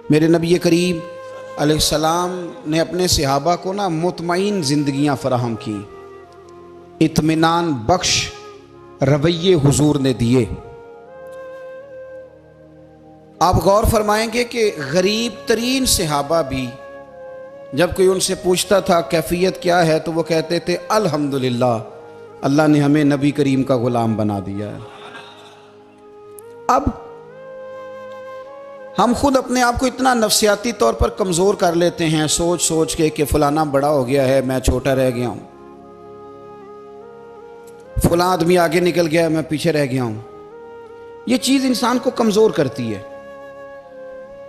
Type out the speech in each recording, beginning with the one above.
मेरे नबी करीम अलैहिस्सलाम ने अपने सहाबा को ना मुतमईन ज़िंदगियाँ फराहम की, इत्मीनान बख्श रवैये हुजूर ने दिए। आप गौर फरमाएंगे कि गरीब तरीन सहाबा भी जब कोई उनसे पूछता था कैफियत क्या है तो वो कहते थे अल्हम्दुलिल्लाह, अल्लाह ने हमें नबी करीम का गुलाम बना दिया है। अब हम खुद अपने आप को इतना नफ्सियाती तौर पर कमज़ोर कर लेते हैं सोच सोच के कि फलाना बड़ा हो गया है, मैं छोटा रह गया हूं, फलां आदमी आगे निकल गया है, मैं पीछे रह गया हूं। ये चीज़ इंसान को कमज़ोर करती है।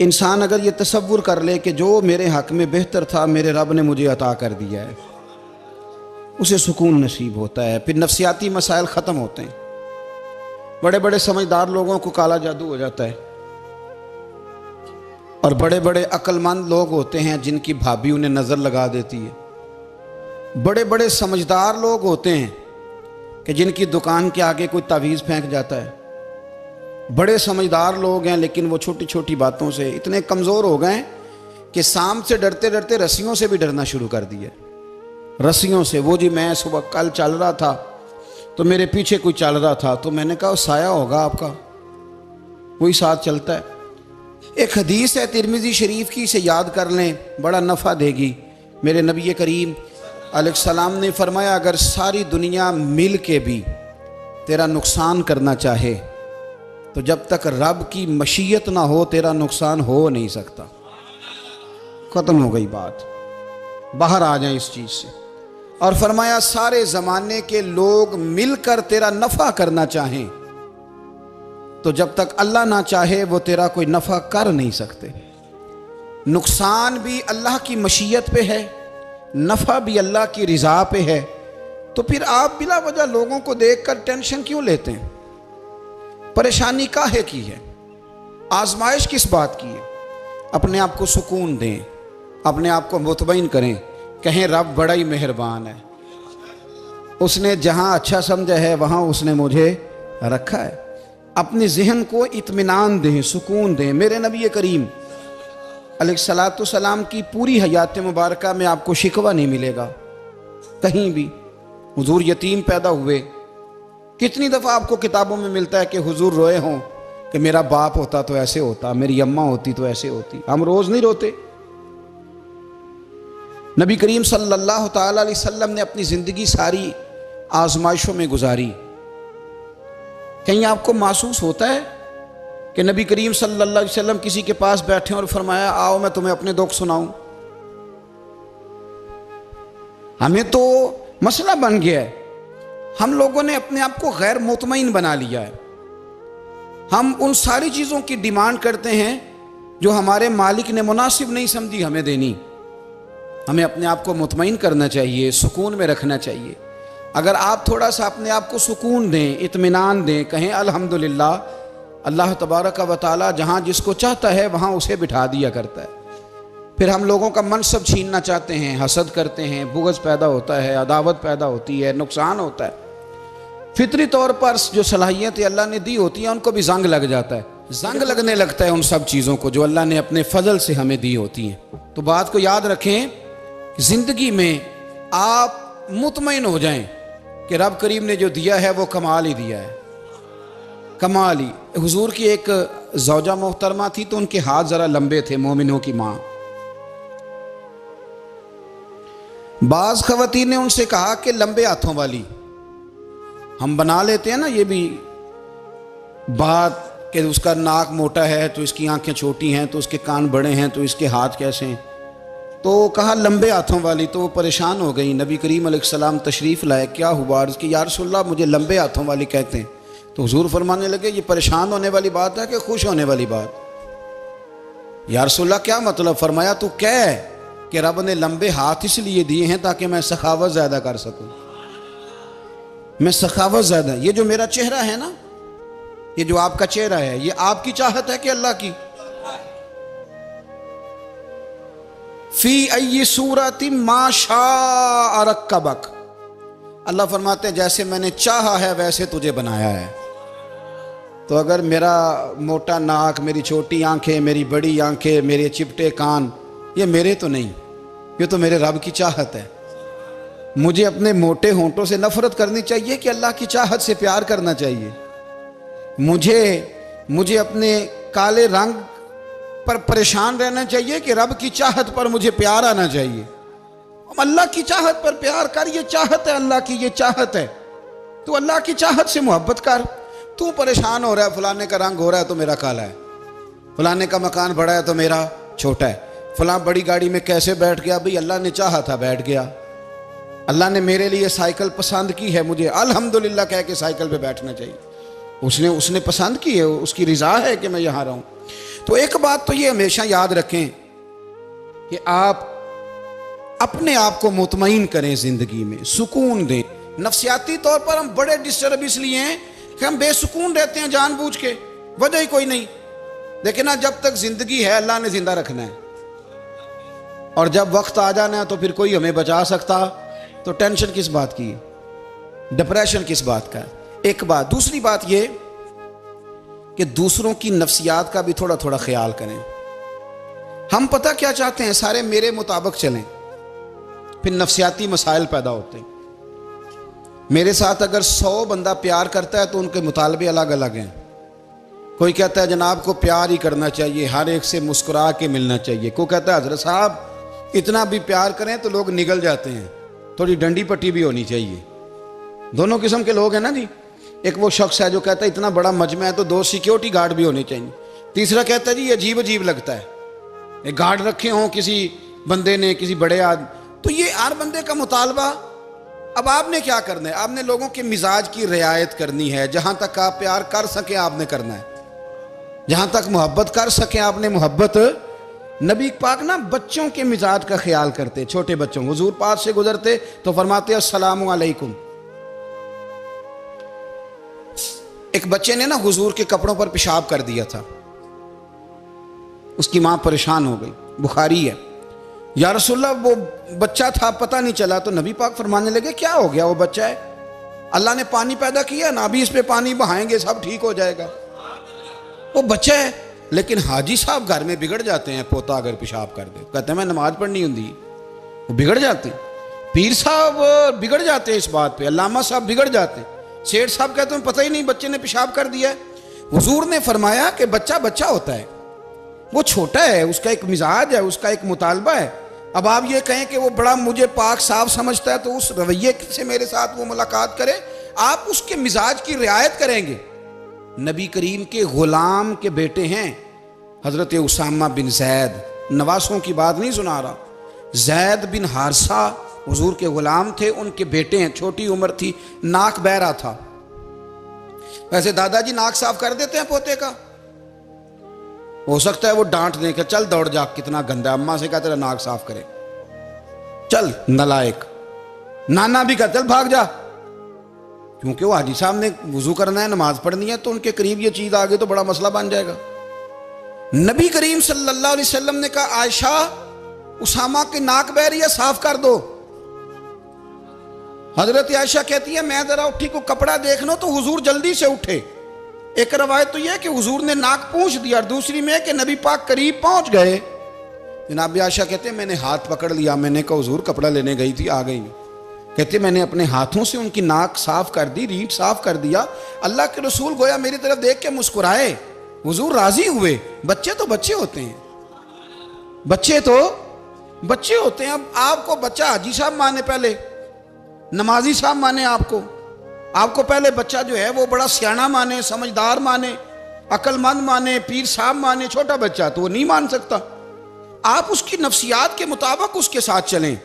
इंसान अगर ये तसव्वुर कर ले कि जो मेरे हक़ में बेहतर था मेरे रब ने मुझे अता कर दिया है, उसे सुकून नसीब होता है, फिर नफ्सियाती मसाइल ख़त्म होते हैं। बड़े बड़े समझदार लोगों को काला जादू हो जाता है और बड़े बड़े अक्लमंद लोग होते हैं जिनकी भाभी उन्हें नज़र लगा देती है। बड़े बड़े समझदार लोग होते हैं कि जिनकी दुकान के आगे कोई तावीज़ फेंक जाता है। बड़े समझदार लोग हैं लेकिन वो छोटी छोटी बातों से इतने कमज़ोर हो गए कि सांप से डरते डरते रस्सियों से भी डरना शुरू कर दिया। रस्सियों से, वो जी मैं सुबह कल चल रहा था तो मेरे पीछे कोई चल रहा था तो मैंने कहा साया होगा आपका, वही साथ चलता है। एक हदीस है तिरमिज़ी शरीफ की, इसे याद कर लें, बड़ा नफ़ा देगी। मेरे नबी करीम अलैहिस्सलाम ने फरमाया अगर सारी दुनिया मिल के भी तेरा नुकसान करना चाहे तो जब तक रब की मशीयत ना हो तेरा नुकसान हो नहीं सकता। ख़त्म हो गई बात, बाहर आ जाए इस चीज़ से। और फरमाया सारे ज़माने के लोग मिलकर तेरा नफ़ा करना चाहें तो जब तक अल्लाह ना चाहे वो तेरा कोई नफ़ा कर नहीं सकते। नुकसान भी अल्लाह की मशीयत पे है, नफ़ा भी अल्लाह की रिज़ा पे है। तो फिर आप बिला वजह लोगों को देखकर टेंशन क्यों लेते हैं? परेशानी काहे की है? आजमाइश किस बात की है? अपने आप को सुकून दें, अपने आप को मुतमईन करें, कहें रब बड़ा ही मेहरबान है, उसने जहाँ अच्छा समझा है वहाँ उसने मुझे रखा है। अपने जहन को इत्मीनान दें, सुकून दें। मेरे नबी करीम अलैहिस्सलातु सलाम की पूरी हयात मुबारका में आपको शिकवा नहीं मिलेगा कहीं भी। हुजूर यतीम पैदा हुए, कितनी दफ़ा आपको किताबों में मिलता है कि हुजूर रोए हों कि मेरा बाप होता तो ऐसे होता, मेरी अम्मा होती तो ऐसे होती। हम रोज़ नहीं रोते। नबी करीम सल्लल्लाहु ताला अलैहि वसल्लम ने अपनी ज़िंदगी सारी आजमाइशों में गुजारी। कहीं आपको महसूस होता है कि नबी करीम सल्लल्लाहु अलैहि वसल्लम किसी के पास बैठे और फरमाया आओ मैं तुम्हें अपने दुख सुनाऊं? हमें तो मसला बन गया है, हम लोगों ने अपने आप को गैर मुतमईन बना लिया है। हम उन सारी चीज़ों की डिमांड करते हैं जो हमारे मालिक ने मुनासिब नहीं समझी हमें देनी। हमें अपने आप को मुतमईन करना चाहिए, सुकून में रखना चाहिए। अगर आप थोड़ा सा अपने आप को सुकून दें, इत्मीनान दें, कहें अल्हम्दुलिल्लाह, अल्लाह तबारक व तआला जहाँ जिसको चाहता है वहाँ उसे बिठा दिया करता है। फिर हम लोगों का मनसब छीनना चाहते हैं, हसद करते हैं, बुग़्ज़ पैदा होता है, अदावत पैदा होती है, नुकसान होता है। फितरी तौर पर जो सलाहियतें अल्लाह ने दी होती हैं उनको भी जंग लग जाता है, जंग लगने लगता है उन सब चीज़ों को जो अल्लाह ने अपने फजल से हमें दी होती हैं। तो बात को याद रखें, ज़िंदगी में आप मुतमईन हो जाएं कि रब करीम ने जो दिया है वो कमाल ही दिया है, कमाल ही। हुजूर की एक ज़ौजा मोहतरमा थी तो उनके हाथ ज़रा लंबे थे, मोमिनों की माँ। बाज़ ख़वातीन ने उनसे कहा कि लंबे हाथों वाली, हम बना लेते हैं ना ये भी बात कि उसका नाक मोटा है तो इसकी आंखें छोटी हैं, तो उसके कान बड़े हैं तो इसके हाथ कैसे हैं। तो कहा लंबे हाथों वाली, तो वो परेशान हो गई। नबी करीम अलैहिस्सलाम तशरीफ़ लाए, क्या हुआ? अर्ज़ की या रसूलल्लाह मुझे लंबे हाथों वाली कहते हैं। तो हुजूर फरमाने लगे ये परेशान होने वाली बात है कि खुश होने वाली बात? या रसूलल्लाह क्या मतलब? फरमाया तू कह कि रब ने लंबे हाथ इसलिए दिए हैं ताकि मैं सखावत ज़्यादा कर सकूँ, मैं सखावत ज़्यादा। ये जो मेरा चेहरा है ना, ये जो आपका चेहरा है, ये आपकी चाहत है कि अल्लाह की? फी अय्यि सूरति मा शाअ रक्कबक, अल्लाह फरमाते हैं जैसे मैंने चाहा है वैसे तुझे बनाया है। तो अगर मेरा मोटा नाक, मेरी छोटी आंखें, मेरी बड़ी आंखें, मेरे चिपटे कान, ये मेरे तो नहीं, ये तो मेरे रब की चाहत है। मुझे अपने मोटे होंठों से नफरत करनी चाहिए कि अल्लाह की चाहत से प्यार करना चाहिए? मुझे अपने काले रंग पर परेशान रहना चाहिए कि रब की चाहत पर मुझे प्यार आना चाहिए? अल्लाह की चाहत पर प्यार कर, ये चाहत है अल्लाह की, ये चाहत है। तो अल्लाह की चाहत से मोहब्बत कर। तू परेशान हो रहा है, फलाने का रंग हो रहा है तो मेरा काला है, फलाने का मकान बड़ा है तो मेरा छोटा है, फलां बड़ी गाड़ी में कैसे बैठ गया? भाई अल्लाह ने चाहा था बैठ गया। अल्लाह ने मेरे लिए साइकिल पसंद की है, मुझे अल्हम्दुलिल्लाह कह के साइकिल पे बैठना चाहिए। उसने पसंद की है, उसकी रिजा है कि मैं यहाँ रहूँ। तो एक बात तो ये हमेशा याद रखें कि आप अपने आप को मुतमईन करें, जिंदगी में सुकून दें। नफ्सियाती तौर पर हम बड़े डिस्टर्ब इसलिए हैं कि हम बेसुकून रहते हैं जानबूझ के, वजह ही कोई नहीं। लेकिन ना, जब तक जिंदगी है अल्लाह ने जिंदा रखना है, और जब वक्त आ जाना है तो फिर कोई हमें बचा सकता। तो टेंशन किस बात की है, डिप्रेशन किस बात का है? एक बात। दूसरी बात ये कि दूसरों की नफ्सियात का भी थोड़ा थोड़ा ख्याल करें। हम पता क्या चाहते हैं, सारे मेरे मुताबिक चलें, फिर नफ्सियाती मसाइल पैदा होते हैं। मेरे साथ अगर 100 बंदा प्यार करता है तो उनके मुतालबे अलग अलग हैं। कोई कहता है जनाब को प्यार ही करना चाहिए, हर एक से मुस्कुरा के मिलना चाहिए। कोई कहता है हजरत साहब इतना भी प्यार करें तो लोग निगल जाते हैं, थोड़ी डंडी पट्टी भी होनी चाहिए। दोनों किस्म के लोग हैं ना जी। एक वो शख्स है जो कहता है इतना बड़ा मजमा है तो 2 सिक्योरिटी गार्ड भी होने चाहिए। तीसरा कहता है जी अजीब अजीब लगता है, एक गार्ड रखे हों किसी बंदे ने, किसी बड़े आदमी। तो ये हर बंदे का मुतालबा। अब आपने क्या करना है? आपने लोगों के मिजाज की रियायत करनी है। जहां तक आप प्यार कर सके आपने करना है, जहां तक मोहब्बत कर सके आपने मोहब्बत। नबी पाक ना बच्चों के मिजाज का ख्याल करते, छोटे बच्चों। हुजूर पास से गुजरते तो फरमाते अस्सलामु अलैकुम। एक बच्चे ने ना हुजूर के कपड़ों पर पेशाब कर दिया था, उसकी मां परेशान हो गई, बुखारी है। या रसूलल्लाह वो बच्चा था, पता नहीं चला। तो नबी पाक फरमाने लगे क्या हो गया, वो बच्चा है, अल्लाह ने पानी पैदा किया ना, अभी इस पे पानी बहाएंगे सब ठीक हो जाएगा। वो बच्चा है। लेकिन हाजी साहब घर में बिगड़ जाते हैं, पोता अगर पेशाब कर दे, कहते हैं मैं नमाज पढ़नी होती, वो बिगड़ जाते हैं। पीर साहब बिगड़ जाते हैं इस बात पे, अल्लामा साहब बिगड़ जाते हैं। सेठ साहब कहते हैं पता ही नहीं बच्चे ने पेशाब कर दिया है। हुजूर ने फरमाया कि बच्चा बच्चा होता है, वो छोटा है, उसका एक मिजाज है, उसका एक मुतालबा है। अब आप ये कहें कि वो बड़ा मुझे पाक साफ समझता है तो उस रवैये से मेरे साथ वो मुलाकात करे, आप उसके मिजाज की रियायत करेंगे। नबी करीम के गुलाम के बेटे हैं हजरत उसामा बिन जैद, नवासों की बात नहीं सुना रहा। जैद बिन हारसा हुजूर के गुलाम थे, उनके बेटे हैं। छोटी उम्र थी, नाक बह रहा था। वैसे दादाजी नाक साफ कर देते हैं पोते का, हो सकता है वो डांट दें कि चल दौड़ जा, कितना गंदा, अम्मा से कहा तेरा नाक साफ करे, चल नलायक। नाना भी कहा चल भाग जा, क्योंकि वो हाजी साहब ने वुजू करना है, नमाज पढ़नी है, तो उनके करीब ये चीज आ गई तो बड़ा मसला बन जाएगा। नबी करीम सल्लल्लाहु अलैहि वसल्लम ने कहा आयशा उसामा की नाक बह रही है, साफ कर दो। हजरत आयशा कहती है मैं जरा उठी को कपड़ा देख लो तो हुजूर जल्दी से उठे। एक रवायत तो यह कि हुजूर ने नाक पूंछ दिया, और दूसरी में कि नबी पाक करीब पहुंच गए। जनाब आयशा कहते हैं मैंने हाथ पकड़ लिया, मैंने कहा हुजूर कपड़ा लेने गई थी, आ गई। कहते मैंने अपने हाथों से उनकी नाक साफ कर दी, रीढ़ साफ कर दिया। अल्लाह के रसूल गोया मेरी तरफ देख के मुस्कुराए, हुजूर राजी हुए। बच्चे तो बच्चे होते हैं, बच्चे तो बच्चे होते हैं। अब आपको बच्चा हाजी साहब माने, पहले नमाजी साहब माने, आपको पहले बच्चा जो है वो बड़ा सियाना माने, समझदार माने, अक्लमंद माने, पीर साहब माने। छोटा बच्चा तो वो नहीं मान सकता। आप उसकी नफ्सियात के मुताबिक उसके साथ चलें।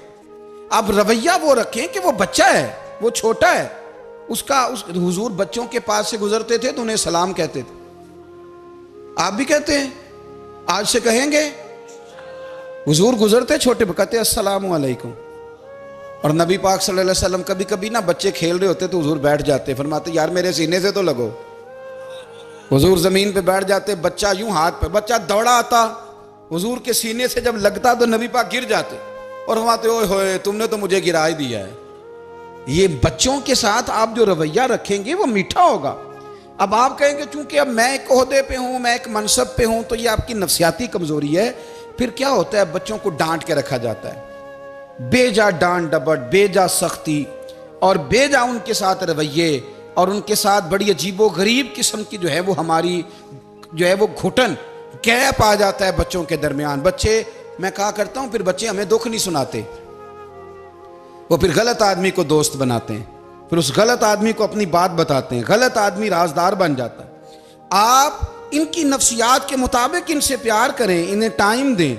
आप रवैया वो रखें कि वो बच्चा है, वो छोटा है। हुजूर बच्चों के पास से गुजरते थे तो उन्हें सलाम कहते थे। आप भी कहते हैं, आज से कहेंगे। हुजूर गुजरते छोटे कहते अस्सलामु अलैकुम। और नबी पाक सल्लल्लाहु अलैहि वसल्लम कभी कभी ना बच्चे खेल रहे होते तो हुजूर बैठ जाते, फरमाते यार मेरे सीने से तो लगो। हुजूर जमीन पे बैठ जाते, बच्चा यूं हाथ पे, बच्चा दौड़ा आता, हुजूर के सीने से जब लगता तो नबी पाक गिर जाते और फरमाते ओए होए तुमने तो मुझे गिरा ही दिया है। ये बच्चों के साथ आप जो रवैया रखेंगे वो मीठा होगा। अब आप कहेंगे चूंकि अब मैं एक ओहदे पे हूं, मैं एक मनसब पे हूं, तो ये आपकी नफ्सियाती कमजोरी है। फिर क्या होता है, बच्चों को डांट के रखा जाता है, बेजा डांट डपट, बेजा सख्ती और बेजा उनके साथ रवैये और उनके साथ बड़ी अजीबो गरीब किस्म की जो है वो हमारी जो है वो घुटन गैप आ जाता है बच्चों के दरमियान। बच्चे, मैं कहा करता हूं, फिर बच्चे हमें दुख नहीं सुनाते, वो फिर गलत आदमी को दोस्त बनाते हैं, फिर उस गलत आदमी को अपनी बात बताते हैं, गलत आदमी राजदार बन जाता है। आप इनकी नफ्सियात के मुताबिक इनसे प्यार करें, इन्हें टाइम दें।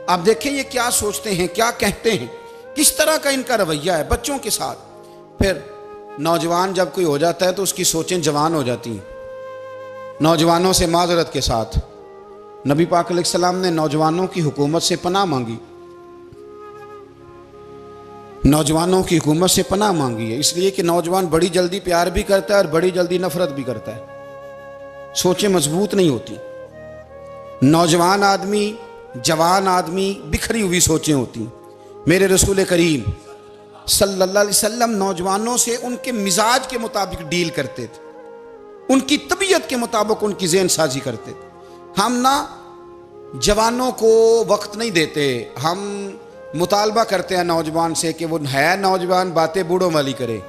आप देखें ये क्या सोचते हैं, क्या कहते हैं, किस तरह का इनका रवैया है बच्चों के साथ। फिर नौजवान जब कोई हो जाता है तो उसकी सोचें जवान हो जाती हैं। नौजवानों से माजरत के साथ नबी पाक अलैहिस्सलाम ने नौजवानों की हुकूमत से पनाह मांगी, नौजवानों की हुकूमत से पनाह मांगी है, इसलिए कि नौजवान बड़ी जल्दी प्यार भी करता है और बड़ी जल्दी नफरत भी करता है, सोचें मजबूत नहीं होती। नौजवान आदमी, जवान आदमी, बिखरी हुई सोचें होती। मेरे रसूल करीम सल्लल्लाहु अलैहि वसल्लम नौजवानों से उनके मिजाज के मुताबिक डील करते थे, उनकी तबीयत के मुताबिक उनकी ज़हन साजी करते थे। हम ना जवानों को वक्त नहीं देते, हम मुतालबा करते हैं नौजवान से कि वो है नौजवान, बातें बूढ़ों वाली करे।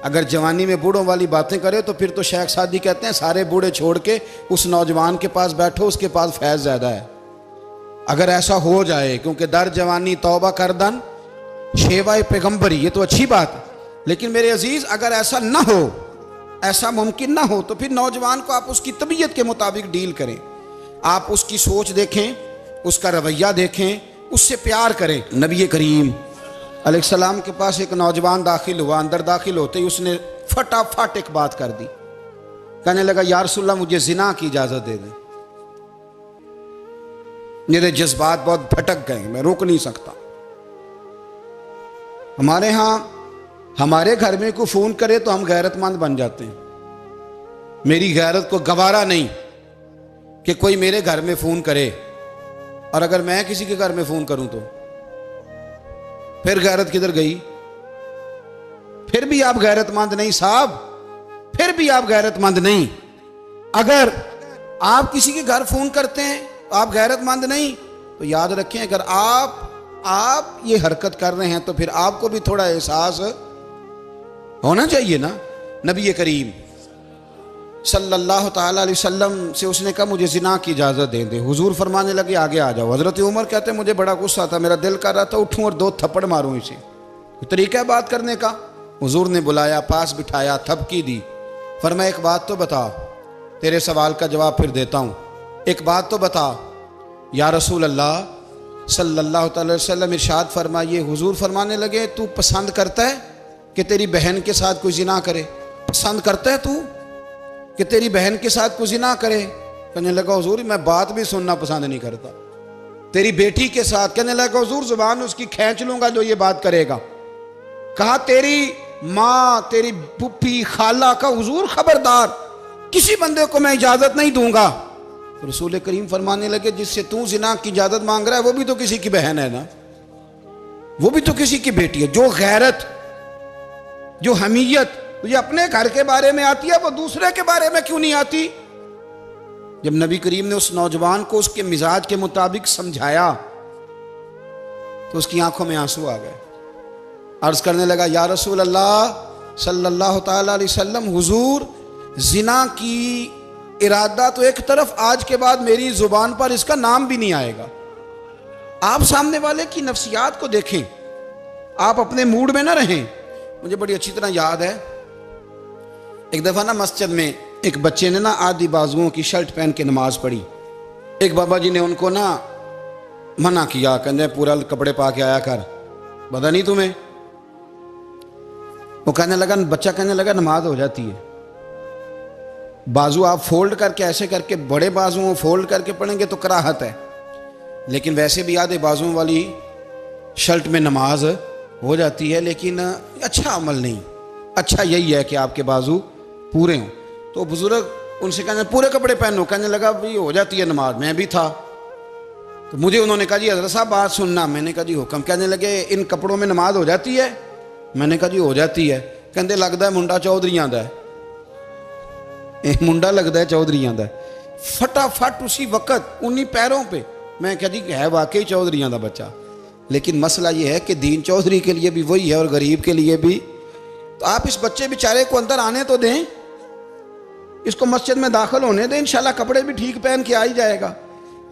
अगर जवानी में बूढ़ों वाली बातें करे तो फिर तो शेख सादी कहते हैं सारे बूढ़े छोड़ के उस नौजवान के पास बैठो, उसके पास फैज़ ज़्यादा है। अगर ऐसा हो जाए, क्योंकि दर जवानी तौबा करदन शेवाए पैगम्बरी, ये तो अच्छी बात है, लेकिन मेरे अजीज़ अगर ऐसा ना हो, ऐसा मुमकिन ना हो, तो फिर नौजवान को आप उसकी तबीयत के मुताबिक डील करें। आप उसकी सोच देखें, उसका रवैया देखें, उससे प्यार करें। नबी करीम अलैहिस्सलाम के पास एक नौजवान दाखिल हुआ, अंदर दाखिल होते ही उसने फटाफट एक बात कर दी, कहने लगा या रसूलल्लाह मुझे जिना की इजाज़त दे दें। मेरे जज्बात बहुत भटक गए, मैं रोक नहीं सकता। हमारे यहाँ हमारे घर में कोई फ़ोन करे तो हम गैरतमंद बन जाते हैं। मेरी गैरत को गवारा नहीं कि कोई मेरे घर में फ़ोन करे, और अगर मैं किसी के घर में फ़ोन करूं तो फिर गैरत किधर गई? फिर भी आप गैरतमंद नहीं साहब, फिर भी आप गैरतमंद नहीं। अगर आप किसी के घर फ़ोन करते हैं तो आप गैरतमंद नहीं, तो याद रखें अगर आप ये हरकत कर रहे हैं तो फिर आपको भी थोड़ा एहसास होना चाहिए ना। नबी करीम सल्लल्लाहु ताला अलैहि वसल्लम से उसने कहा मुझे जिना की इजाज़त दे दे। हुजूर फरमाने लगे आगे आ जाओ। हज़रत उमर कहते मुझे बड़ा गुस्सा था, मेरा दिल कर रहा था उठूं और 2 थप्पड़ मारूं इसे। तरीका है बात करने का। हुजूर ने बुलाया, पास बिठाया, थपकी दी, फरमाया एक बात तो बता, तेरे सवाल का जवाब फिर देता हूँ, एक बात तो बता। या रसूल अल्लाह सल्लल्लाहु अलैहि वसल्लम इरशाद फरमाइए। हुजूर फरमाने लगे तू पसंद करता है कि तेरी बहन के साथ कोई जिना करे? पसंद करता है तू कि तेरी बहन के साथ कोई जिना करे? कहने लगा हुजूर मैं बात भी सुनना पसंद नहीं करता। तेरी बेटी के साथ? कहने लगा हुजूर जुबान उसकी खींच लूंगा जो ये बात करेगा। कहा तेरी माँ, तेरी पुप्पी, खाला का? हुजूर खबरदार, किसी बंदे को मैं इजाजत नहीं दूंगा। तो रसूल करीम फरमाने लगे जिससे तू जिना की इजाजत मांग रहा है वो भी तो किसी की बहन है ना, वो भी तो किसी की बेटी है। जो गैरत, जो हमीयत तुझे अपने घर के बारे में आती है वो दूसरे के बारे में क्यों नहीं आती? जब नबी करीम ने उस नौजवान को उसके मिजाज के मुताबिक समझाया तो उसकी आंखों में आंसू आ गए। अर्ज करने लगा या रसूल अल्लाह सल्लल्लाहु ताला अलैहि वसल्लम, हुजूर जिना की इरादा तो एक तरफ, आज के बाद मेरी जुबान पर इसका नाम भी नहीं आएगा। आप सामने वाले की नफ्सियात को देखें, आप अपने मूड में ना रहें। मुझे बड़ी अच्छी तरह याद है एक दफ़ा ना मस्जिद में एक बच्चे ने ना आधी बाजुओं की शर्ट पहन के नमाज पढ़ी। एक बाबा जी ने उनको ना मना किया, कहते पूरा कपड़े पा के आया कर, पता नहीं तुम्हें? वो कहने लगा, बच्चा कहने लगा नमाज हो जाती है, बाजू आप फोल्ड करके ऐसे करके बड़े बाजुओं फोल्ड करके पढ़ेंगे तो कराहत है, लेकिन वैसे भी आधे बाजुओं वाली शर्ट में नमाज हो जाती है, लेकिन अच्छा अमल नहीं। अच्छा यही है कि आपके बाजू पूरे हों। तो बुजुर्ग उनसे कहने पूरे कपड़े पहनो, कहने लगा भाई हो जाती है नमाज, मैं भी था। तो मुझे उन्होंने कहा जी हज़रत साहब बात सुनना। मैंने कहा जी हुक्म। कहने लगे इन कपड़ों में नमाज हो जाती है? मैंने कहा जी हो जाती है। कहते लगता है मुंडा चौधरी आंदा है। ਇਹ ਮੁੰਡਾ लगता है चौधरीਆਂ ਦਾ। फटाफट उसी वक्त उन्हीं पैरों पे मैं कह दी है वाकई चौधरीਆਂ ਦਾ बच्चा। लेकिन मसला ये है कि दीन चौधरी के लिए भी वही है और गरीब के लिए भी। तो आप इस बच्चे बेचारे को अंदर आने तो दें, इसको मस्जिद में दाखिल होने दें, इंशाल्लाह कपड़े भी ठीक पहन के आ ही जाएगा।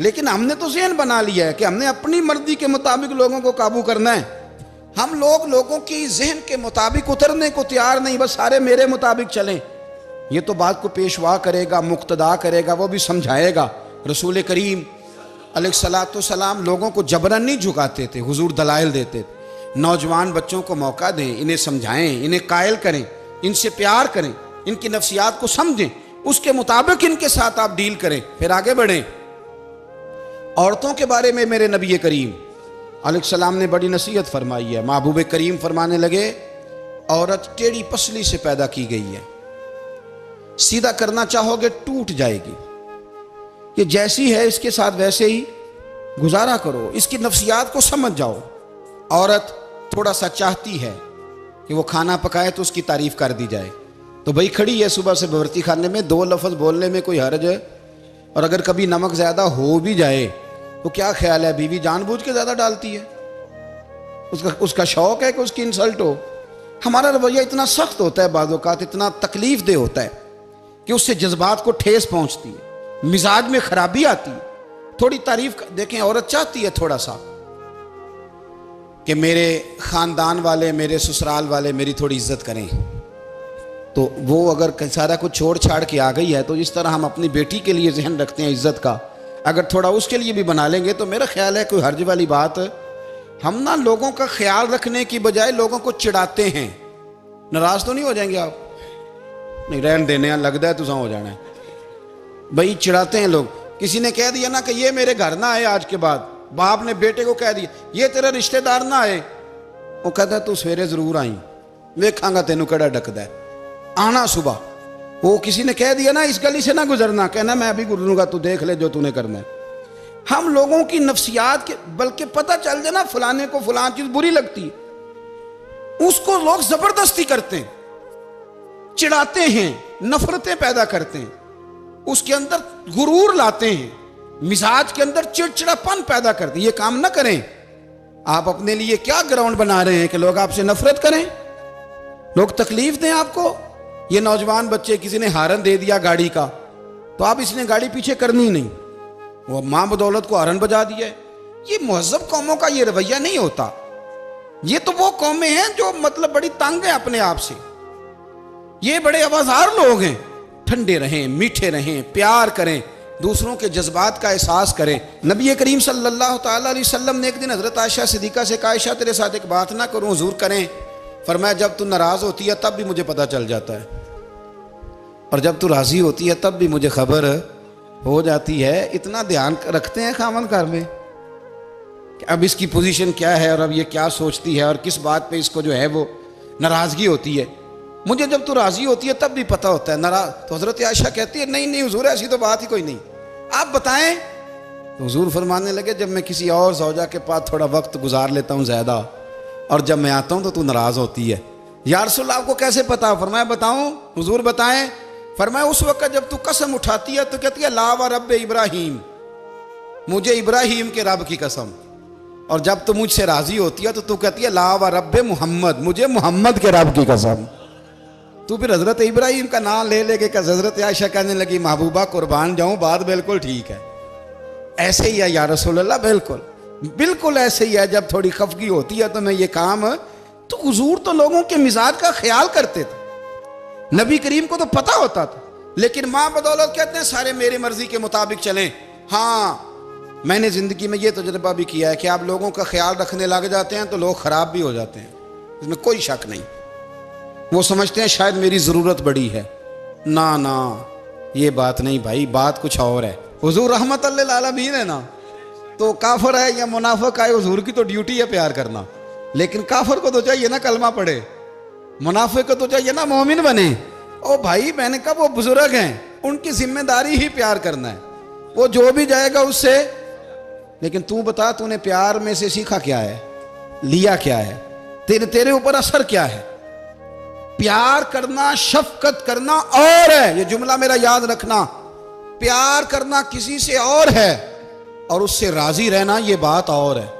लेकिन हमने तो ज़हन बना लिया है कि हमने अपनी मर्जी के मुताबिक लोगों को काबू करना है। हम लोगों की जहन के मुताबिक उतरने को तैयार नहीं, बस सारे मेरे मुताबिक चलें। ये तो बात को पेशवा करेगा, मुक्तदा करेगा, वो भी समझाएगा। रसूल करीम अलैहिस्सलाम लोगों को जबरन नहीं झुकाते थे, हुजूर दलाइल देते थे। नौजवान बच्चों को मौका दें, इन्हें समझाएं, इन्हें कायल करें, इनसे प्यार करें, इनकी नफ्सियात को समझें, उसके मुताबिक इनके साथ आप डील करें, फिर आगे बढ़ें। औरतों के बारे में मेरे नबी करीम अलैहिस्सलाम ने बड़ी नसीहत फरमाई है। महबूब करीम फरमाने लगे, औरत टेढ़ी पसली से पैदा की गई है, सीधा करना चाहोगे टूट जाएगी। ये जैसी है इसके साथ वैसे ही गुजारा करो, इसकी नफ्सियात को समझ जाओ। औरत थोड़ा सा चाहती है कि वो खाना पकाए तो उसकी तारीफ कर दी जाए, तो भाई खड़ी है सुबह से बवर्ती खाने में, दो लफ्ज़ बोलने में कोई हर्ज है। और अगर कभी नमक ज़्यादा हो भी जाए तो क्या ख्याल है, बीवी जानबूझ के ज़्यादा डालती है, उसका शौक है कि उसकी इंसल्ट हो। हमारा रवैया इतना सख्त होता है, बाज़ औक़ात इतना तकलीफ दे होता है कि उससे जज्बात को ठेस पहुँचती है, मिजाज में खराबी आती है। थोड़ी तारीफ देखें, औरत चाहती है थोड़ा सा कि मेरे ख़ानदान वाले, मेरे ससुराल वाले मेरी थोड़ी इज्जत करें, तो वो अगर सारा कुछ छोड़ छाड़ के आ गई है, तो इस तरह हम अपनी बेटी के लिए जहन रखते हैं इज्जत का, अगर थोड़ा उसके लिए भी बना लेंगे तो मेरा ख्याल है कोई हर्ज वाली बात। हम ना लोगों का ख्याल रखने की बजाय लोगों को चिढ़ाते हैं। नाराज तो नहीं हो जाएंगे आप? नहीं, रहन देने लगता है तुझा हो जाना है भाई, चिढ़ाते हैं लोग। किसी ने कह दिया ना कि ये मेरे घर ना आए आज के बाद, बाप ने बेटे को कह दिया ये तेरा रिश्तेदार ना आए, वो कहता तू सवेरे जरूर आई, वेखांगा तेनू कड़ा डकदा है, आना सुबह। वो किसी ने कह दिया ना इस गली से ना गुजरना, कहना मैं अभी गुजरूंगा, तू देख ले जो तूने करना है। हम लोगों की नफ्सियात के, बल्कि पता चल जाए ना फलाने को फलान चीज बुरी लगती है, उसको लोग जबरदस्ती करते हैं, चिढ़ाते हैं, नफरतें पैदा करते हैं, उसके अंदर गुरूर लाते हैं, मिजाज के अंदर चिड़चिड़ापन पैदा करते हैं। ये काम ना करें। आप अपने लिए क्या ग्राउंड बना रहे हैं कि लोग आपसे नफरत करें, लोग तकलीफ दें आपको। ये नौजवान बच्चे, किसी ने हारन दे दिया गाड़ी का, तो आप इसने गाड़ी पीछे करनी नहीं, वो मां बदौलत को हारन बजा दिया है। ये मुहज़्ज़ब कौमों का ये रवैया नहीं होता। ये तो वो कौमें हैं जो मतलब बड़ी तंग है अपने आप से, ये बड़े आवाज़ार लोग हैं। ठंडे रहें, मीठे रहें, प्यार करें, दूसरों के जज्बात का एहसास करें। नबी करीम सल्लल्लाहु ताला अलैहि वसल्लम ने एक दिन हज़रत आयशा सिद्दीक़ा से कहा, आयशा तेरे साथ एक बात ना करूं, हुजूर करें। फरमाया जब तू नाराज़ होती है तब भी मुझे पता चल जाता है, और जब तू राज़ी होती है तब भी मुझे खबर हो जाती है। इतना ध्यान रखते हैं खामन घर में कि अब इसकी पोजीशन क्या है और अब ये क्या सोचती है और किस बात पे इसको जो है वो नाराज़गी होती है। मुझे जब तू राज़ी होती है तब भी पता होता है नाराज़। तो हज़रत आयशा कहती है नहीं नहीं हुजूर ऐसी तो बात ही कोई नहीं, आप बताएं। तो हुजूर फरमाने लगे जब मैं किसी और ज़ौजा के पास थोड़ा वक्त गुजार लेता हूँ ज़्यादा, और जब मैं आता हूँ तो तू नाराज़ होती है। या रसूल अल्लाह, आपको कैसे पता? फरमाया बताऊँ? हुजूर बताएं। फरमाया उस वक्त जब तू कसम उठाती है तो कहती है ला व रब इब्राहीम, मुझे इब्राहीम के रब की कसम। और जब तू मुझसे राज़ी होती है तो तू कहती है ला व रब मोहम्मद, मुझे मोहम्मद के रब की कसम। तू फिर हज़रत इब्राहीम का नाम ले लेके क्या? हज़रत आयशा कहने लगी महबूबा कुर्बान जाऊँ, बात बिल्कुल ठीक है, ऐसे ही है या रसूल अल्लाह, बिल्कुल बिल्कुल ऐसे ही है। जब थोड़ी खफगी होती है तो मैं ये काम, तो हुजूर तो लोगों के मिजाज का ख्याल करते थे, नबी करीम को तो पता होता था। लेकिन माँ बदौलत कहते हैं सारे मेरी मर्जी के मुताबिक चलें। हाँ, मैंने ज़िंदगी में ये तजुर्बा भी किया है कि आप लोगों का ख्याल रखने लग जाते हैं तो लोग ख़राब भी हो जाते हैं, इसमें कोई शक नहीं। वो समझते हैं शायद मेरी ज़रूरत बड़ी है, ना ना ये बात नहीं भाई, बात कुछ और है। हुजूर रहमत लिल आलमीन है ना, तो काफिर है या मुनाफिक है, हुजूर की तो ड्यूटी है प्यार करना। लेकिन काफिर को तो चाहिए ना कलमा पढ़े, मुनाफिक को तो चाहिए ना मोमिन बने। ओ भाई मैंने कहा वो बुजुर्ग हैं, उनकी जिम्मेदारी ही प्यार करना है, वो जो भी जाएगा उससे। लेकिन तू बता, तूने प्यार में से सीखा क्या है, लिया क्या है, तेरे ऊपर असर क्या है? प्यार करना, शफकत करना और है, ये जुमला मेरा याद रखना। प्यार करना किसी से और है और उससे राजी रहना ये बात और है।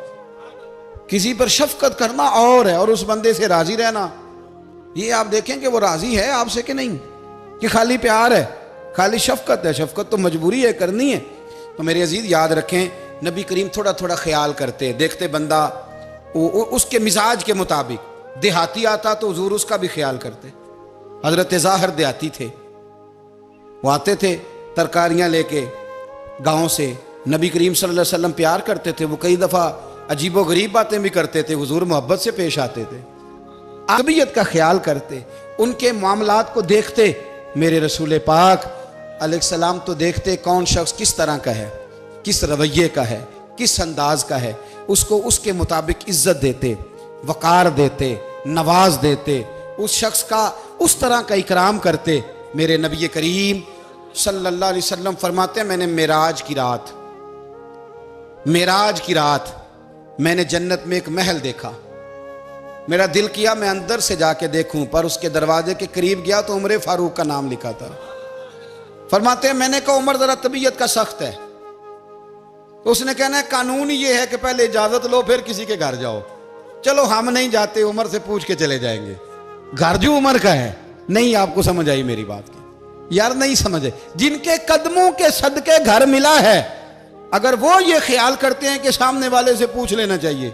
किसी पर शफकत करना और है और उस बंदे से राजी रहना, ये आप देखें कि वो राजी है आपसे कि नहीं, कि खाली प्यार है, खाली शफकत है। शफकत तो मजबूरी है, करनी है। तो मेरे अजीज याद रखें, नबी करीम थोड़ा थोड़ा ख्याल करते, देखते बंदा उसके मिजाज के मुताबिक, देहाती आता तो हुजूर उसका भी ख्याल करते। हजरत ज़ाहिर देहाती थे, वो आते थे तरकारियां लेके गांव से, नबी करीम सल्लल्लाहु अलैहि वसल्लम प्यार करते थे, वो कई दफ़ा अजीबो गरीब बातें भी करते थे, हुजूर मोहब्बत से पेश आते थे, तबीयत का ख्याल करते, उनके मामलात को देखते। मेरे रसूल पाक अलैहिस्सलाम तो देखते कौन शख्स किस तरह का है, किस रवैये का है, किस अंदाज का है, उसको उसके मुताबिक इज्जत देते, वक़ार देते, नवाज देते, उस शख्स का उस तरह का इकराम करते। मेरे नबी करीम सल्लल्लाहु अलैहि वसल्लम फरमाते हैं, मैंने मेराज की रात मैंने जन्नत में एक महल देखा। मेरा दिल किया मैं अंदर से जाके देखूं, पर उसके दरवाजे के करीब गया तो उमर फारूक का नाम लिखा था। फरमाते हैं मैंने कहा उमर जरा तबीयत का सख्त है। उसने कहना है कानून ये है कि पहले इजाजत लो फिर किसी के घर जाओ। चलो हम नहीं जाते, उमर से पूछ के चले जाएंगे। घर जो उमर का है, नहीं आपको समझ आई मेरी बात की यार, नहीं समझे। जिनके कदमों के सदके घर मिला है, अगर वो ये ख्याल करते हैं कि सामने वाले से पूछ लेना चाहिए,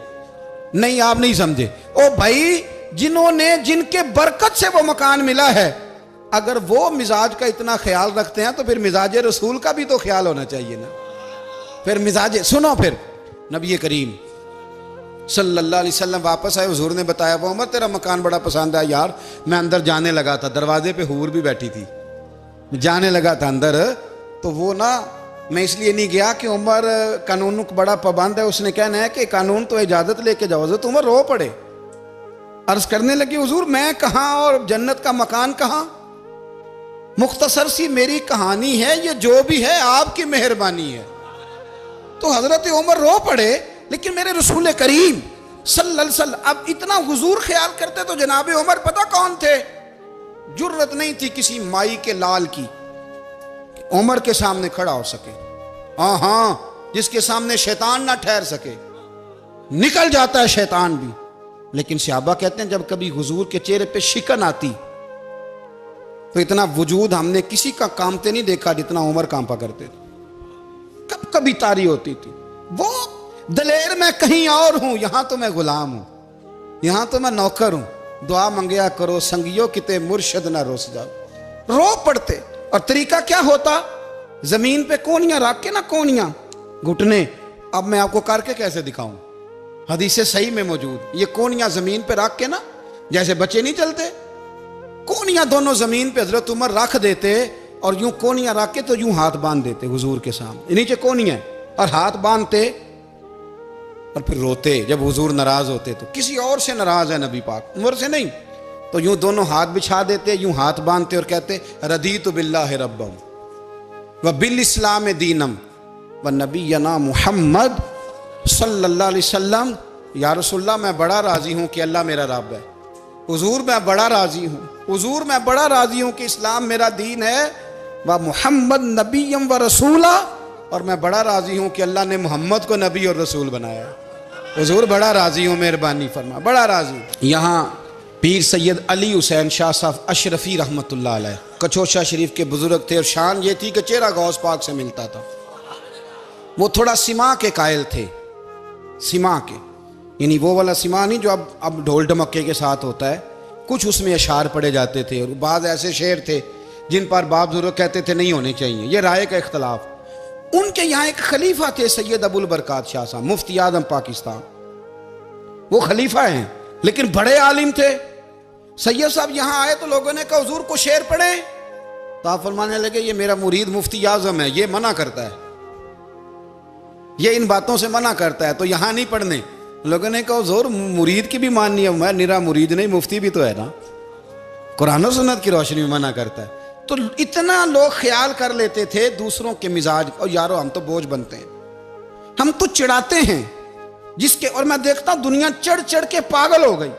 नहीं आप नहीं समझे। ओ भाई, जिन्होंने जिनके बरकत से वो मकान मिला है, अगर वो मिजाज का इतना ख्याल रखते हैं तो फिर मिजाज रसूल का भी तो ख्याल होना चाहिए ना। फिर मिजाज सुनो, फिर नबी करीम सल्लल्लाहु अलैहि वसल्लम वापस आए, हुजूर ने बताया वो उमर तेरा मकान बड़ा पसंद है यार। मैं अंदर जाने लगा था, दरवाजे पे हूर भी बैठी थी, जाने लगा था अंदर, तो वो ना मैं इसलिए नहीं गया कि उमर कानून को बड़ा पाबंद है। उसने कहना है कि कानून तो इजाजत लेके जाओ। हज़रत उमर रो पड़े, अर्ज करने लगी हुजूर मैं कहाँ और जन्नत का मकान कहाँ। मुख्तसर सी मेरी कहानी है, ये जो भी है आपकी मेहरबानी है। तो हजरत उमर रो पड़े। लेकिन मेरे रसूल करीम सल्लल्लाहु अलैहि वसल्लम अब इतना हुजूर ख्याल करते तो जनाब उमर पता कौन थे, जुर्रत नहीं थी किसी माई के लाल की उमर के सामने खड़ा हो सके। हाँ, जिसके सामने शैतान ना ठहर सके, निकल जाता है शैतान भी। लेकिन सहाबा कहते हैं जब कभी हुजूर के चेहरे पे शिकन आती तो इतना वजूद हमने किसी का कांपते नहीं देखा जितना उमर कांपा करते थे। कब कभी तारी होती थी वो दलेर मैं कहीं और हूं, यहां तो मैं गुलाम हूं, यहां तो मैं नौकर हूं। दुआ मंगया करो संगियो किते मुर्शद ना रोस जाओ। रो पड़ते। और तरीका क्या होता, जमीन पे कोनियां रख के ना, कोनियां घुटने, अब मैं आपको करके कैसे दिखाऊं, हदीस सही में मौजूद। ये कोनियां जमीन पे रख के ना, जैसे बच्चे नहीं चलते, कोनियां दोनों जमीन पे हजरत उमर रख देते और यूं कोनियां रख के तो यूं हाथ बांध देते हुजूर के सामने, नीचे कोनियां और हाथ बांधते और फिर रोते। जब हुजूर नाराज होते तो किसी और से नाराज है नबी पाक, उमर से नहीं, तो यूं दोनों हाथ बिछा देते, यूं हाथ बांधते और कहते रदीतु बिल्लाहि रब्बम व बिल इस्लाम दीनम व नबीना मुहम्मद सल्लल्लाहु अलैहि वसल्लम। या रसूलल्लाह मैं बड़ा राजी हूं कि अल्लाह मेरा रब है। हुजूर मैं बड़ा राजी हूं, हुजूर मैं बड़ा राजी हूं कि इस्लाम मेरा दीन है। व मुहम्मद नबीयम व रसूला, और मैं बड़ा राजी हूं कि अल्लाह ने मोहम्मद को नबी और रसूल बनाया। हुजूर बड़ा राजी हूं, मेहरबानी फरमा, बड़ा राजी। यहाँ पीर सैयद अली हुसैन शाह साहब अशरफी रहमतुल्लाह अलैह कचौशा शरीफ के बुजुर्ग थे और शान ये थी कि चेहरा गौस पाक से मिलता था। वो थोड़ा सिमा के कायल थे, सिमा के, यानी वो वाला सिमा नहीं जो अब ढोल ढमक्के के साथ होता है, कुछ उसमें अशार पड़े जाते थे। और बाद ऐसे शेर थे जिन पर बाप बुजुर्ग कहते थे नहीं होने चाहिए, ये राय का इख्तलाफ। उनके यहाँ एक खलीफा थे सैयद अबुल बरकात शाह साहब, मुफ्ती आजम पाकिस्तान। वो खलीफा हैं लेकिन बड़े आलिम थे। सैयद साहब यहाँ आए तो लोगों ने कहा हुजूर को शेर पढ़े, तो आप फरमाने लगे ये मेरा मुरीद मुफ्ती आजम है, ये मना करता है, ये इन बातों से मना करता है, तो यहाँ नहीं पढ़ने। लोगों ने कहा हुजूर मुरीद की भी माननी है, मैं निरा मुरीद नहीं, मुफ्ती भी तो है ना, कुरान और सुन्नत की रोशनी में मना करता है। तो इतना लोग ख्याल कर लेते थे दूसरों के मिजाज। और यारो हम तो बोझ बनते हैं, हम तो चिढ़ाते हैं जिसके, और मैं देखता दुनिया चढ़ चढ़ के पागल हो गई,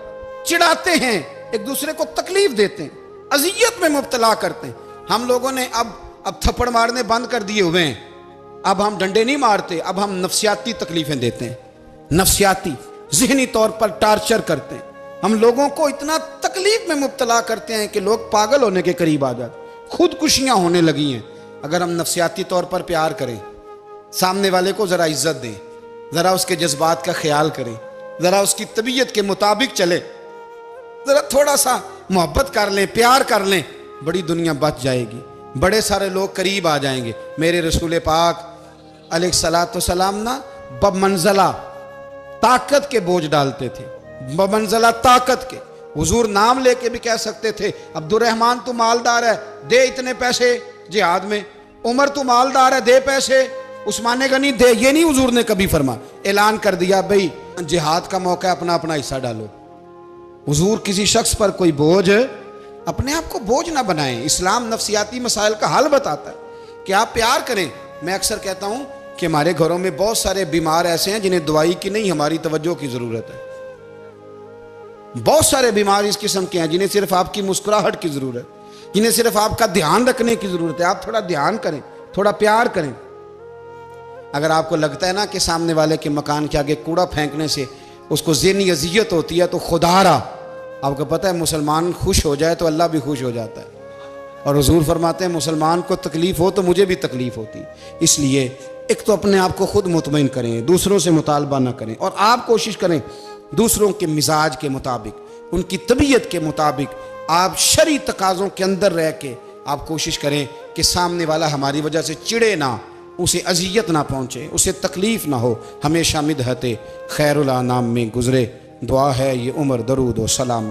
चिढ़ाते हैं एक दूसरे को तकलीफ देते हैं, अजियत में मुब्तला करते हैं। हम लोगों ने अब थप्पड़ मारने बंद कर दिए हुए हैं। अब हम डंडे नहीं मारते, अब हम नफ्सियाती तकलीफें देते हैं, नफ्सियाती ज़हनी तौर पर टार्चर करते हैं। हम लोगों को इतना तकलीफ में मुब्तला करते हैं कि लोग पागल होने के करीब आ जाते, खुदकुशियां होने लगी हैं। अगर हम नफ्सियाती तौर पर प्यार करें, सामने वाले को ज़रा इज्जत दें, ज़रा उसके जज्बात का ख्याल करें, ज़रा उसकी तबीयत के मुताबिक चले, ज़रा थोड़ा सा मोहब्बत कर लें, प्यार कर लें, बड़ी दुनिया बच जाएगी, बड़े सारे लोग करीब आ जाएंगे। मेरे रसूल पाक अलैहिस्सलाम ना बमंज़ला ताकत के बोझ डालते थे, बमंज़ला ताकत के। हुजूर नाम लेके भी कह सकते थे, अब्दुर्रहमान तू मालदार है, दे इतने पैसे जिहाद में। उमर तू मालदार है, दे पैसे। उस्मान गनी दे, ये नहीं हुजूर ने कभी फरमा। ऐलान कर दिया भाई जिहाद का मौका है, अपना अपना हिस्सा डालो। हुजूर किसी शख्स पर कोई बोझ, अपने आप को बोझ ना बनाएं। इस्लाम नफ्सियाती मसाइल का हल बताता है कि आप प्यार करें। मैं अक्सर कहता हूं कि हमारे घरों में बहुत सारे बीमार ऐसे हैं जिन्हें दवाई की नहीं, हमारी तवज्जो की जरूरत है। बहुत सारे बीमार इस किस्म के हैं जिन्हें सिर्फ आपकी मुस्कुराहट की जरूरत है, जिन्हें सिर्फ आपका ध्यान रखने की जरूरत है। आप थोड़ा ध्यान करें, थोड़ा प्यार करें। अगर आपको लगता है ना कि सामने वाले के मकान के आगे कूड़ा फेंकने से उसको ज़हनी अजियत होती है, तो खुदारा, आपको पता है मुसलमान खुश हो जाए तो अल्लाह भी खुश हो जाता है। और हुजूर फरमाते हैं मुसलमान को तकलीफ हो तो मुझे भी तकलीफ होती। इसलिए एक तो अपने आप को खुद मुतमईन करें, दूसरों से मुतालबा ना करें, और आप कोशिश करें दूसरों के मिजाज के मुताबिक, उनकी तबीयत के मुताबिक, आप शरई तकाज़ों के अंदर रह के आप कोशिश करें कि सामने वाला हमारी वजह से चिड़े ना, उसे अजियत ना पहुँचे, उसे तकलीफ़ ना हो। हमेशा मिदहते खैरुल अनाम में गुज़रे। दुआ है ये उम्र दरूद व सलाम।